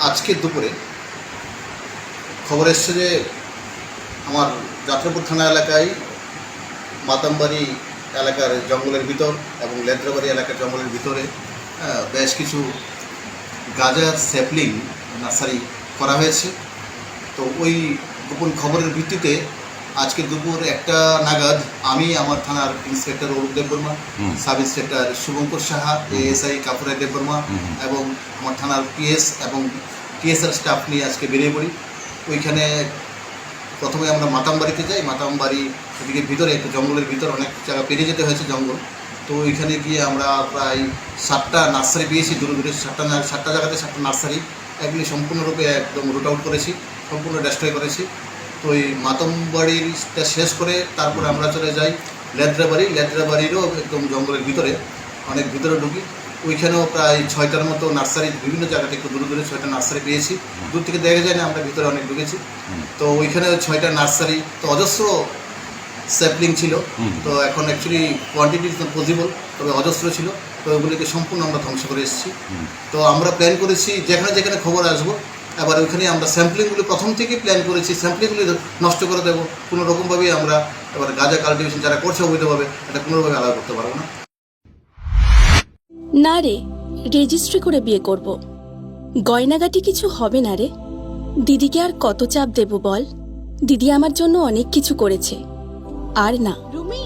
আজকে দুপুরে খবর এসছে যে আমার যাত্রাপুর থানা এলাকায় মাতামবাড়ি এলাকার জঙ্গলের ভিতর এবং লেদ্রাবাড়ি এলাকার জঙ্গলের ভিতরে বেশ কিছু গাঁজার স্যাপলিং নার্সারি করা হয়েছে। তো ওই গোপন খবরের ভিত্তিতে আজকে দুপুর 1টা নাগাদ আমি আমার থানার inspector Arup Debbarma, sub inspector Subhankar Saha, ASI Kapurai Debbarma এবং আমার থানার পিএস এবং টিএসআর স্টাফ নিয়ে আজকে বেরিয়ে পড়ি। ওইখানে প্রথমে আমরা মাতামবাড়িতে যাই। মাতামবাড়ি এদিকে ভিতরে একটু জঙ্গলের ভিতর অনেক জায়গা পেরিয়ে যেতে হয়েছে জঙ্গল। তো ওইখানে গিয়ে আমরা প্রায় 7টা নার্সারি পেয়েছি, দূরে দূরে 7টা জায়গাতে 7টা নার্সারি এগুলি সম্পূর্ণরূপে একদম রুট আউট করেছি, সম্পূর্ণ ডেস্ট্রয় করেছি। তো ওই মাতামবাড়িটা শেষ করে তারপরে আমরা চলে যাই লেদ্রাবাড়িরও একদম জঙ্গলের ভিতরে, অনেক ভিতরে ঢুকি। ওইখানেও প্রায় 6টার মতো নার্সারি, বিভিন্ন জায়গাতে একটু দূরে দূরে 6টা নার্সারি পেয়েছি। দূর থেকে দেখা যায় না, আমরা ভিতরে অনেক ঢুকেছি। তো ওইখানে 6টা নার্সারি, তো অজস্র স্যাপলিং ছিল। তো এখন actually quantity is not possible, তবে অজস্র ছিল। তো ওগুলিকে সম্পূর্ণ আমরা ধ্বংস করে এসেছি। তো আমরা প্ল্যান করেছি যেখানে যেখানে খবর আসবো, এবার ওইখানে আমরা স্যাম্পলিংগুলি প্রথম থেকেই প্ল্যান করেছি, স্যাম্পলিংগুলি নষ্ট করে দেবো। কোনো রকমভাবেই আমরা এবার গাঁজা কাল্টিভেশন যারা করছে অবৈধভাবে, এটা কোনোভাবে আলাদা করতে পারবো না। না রে, রেজিস্ট্রি করে বিয়ে করব। গয়নাগাটি কিছু হবে না রে। দিদিকে আর কত চাপ দেব বল? দিদি আমার জন্য অনেক কিছু করেছে। আর না রুমি,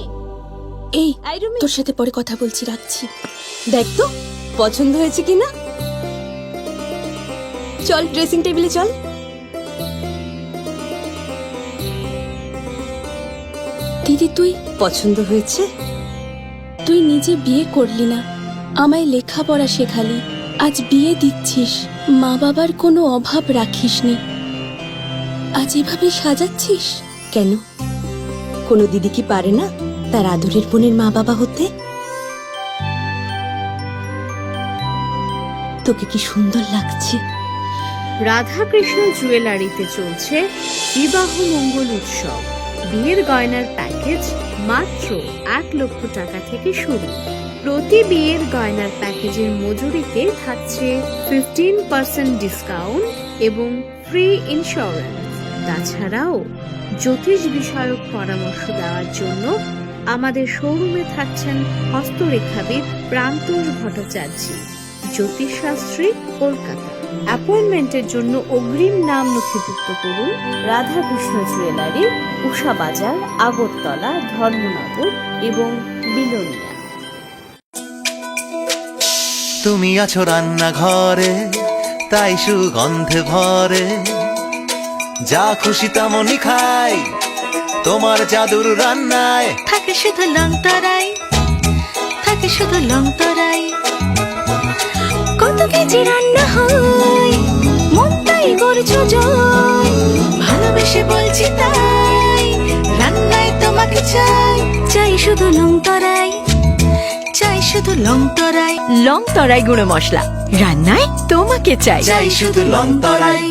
এই রুমি, তোর সাথে পরে কথা বলছি, রাখছি। দেখ তো পছন্দ হয়েছে কিনা। চল ড্রেসিং টেবিলে চল। দিদি তুই পছন্দ হয়েছে? তুই নিজে বিয়ে করলি না, আমায় লেখাপড়া শেখালি, আজ বিয়ে দিচ্ছিস, মা বাবার কোনো অভাব রাখিসনি, আজ এভাবে সাজাচ্ছিস কেন? কোনো দিদি কি পারে না তার আদরের বোনের মা বাবা হতে? তোকে কি সুন্দর লাগছে। রাধাকৃষ্ণ জুয়েলারিতে চলছে বিবাহ মঙ্গল উৎসব। বিয়ের গয়নার প্যাকেজ মাত্র 1 লক্ষ টাকা থেকে শুরু। প্রতি বিয়ের গয়নার প্যাকেজের মজুরিতে থাকছে 15% ডিসকাউন্ট এবং ফ্রি ইন্স্যুরেন্স। তাছাড়াও জ্যোতিষ বিষয়ক পরামর্শ দেওয়ার জন্য আমাদের শোরুমে থাকছেন হস্তরেখাবিদ প্রান্তোষ ভট্টাচার্য, জ্যোতিষশাস্ত্রী, কলকাতা। অ্যাপয়েন্টমেন্টের জন্য অগ্রিম নাম নথিভুক্ত করুন। রাধাকৃষ্ণ জুয়েলারি, উষা বাজার, আগরতলা, ধর্মনগর এবং বিলোনিয়া। তুমি আছো রান্নাঘরে, তাই সুগন্ধে ভরে, যা খুশি তেমনই খাই তোমার জাদুর রান্নায়। থাকে শুধু লং তরাই, থাকে শুধু লং তরাই, কত কেজি রান্না হয় মন তাই করছো জয়, ভালোবেসে বলছি তাই রান্নায় তোমাকে চাই, চাই শুধু লং তরাই, চাই শুধু লং তরাই। লং তরাই গুঁড়ো মশলা, রান্নায় তোমাকে চাই, চাই শুধু লং তরাই।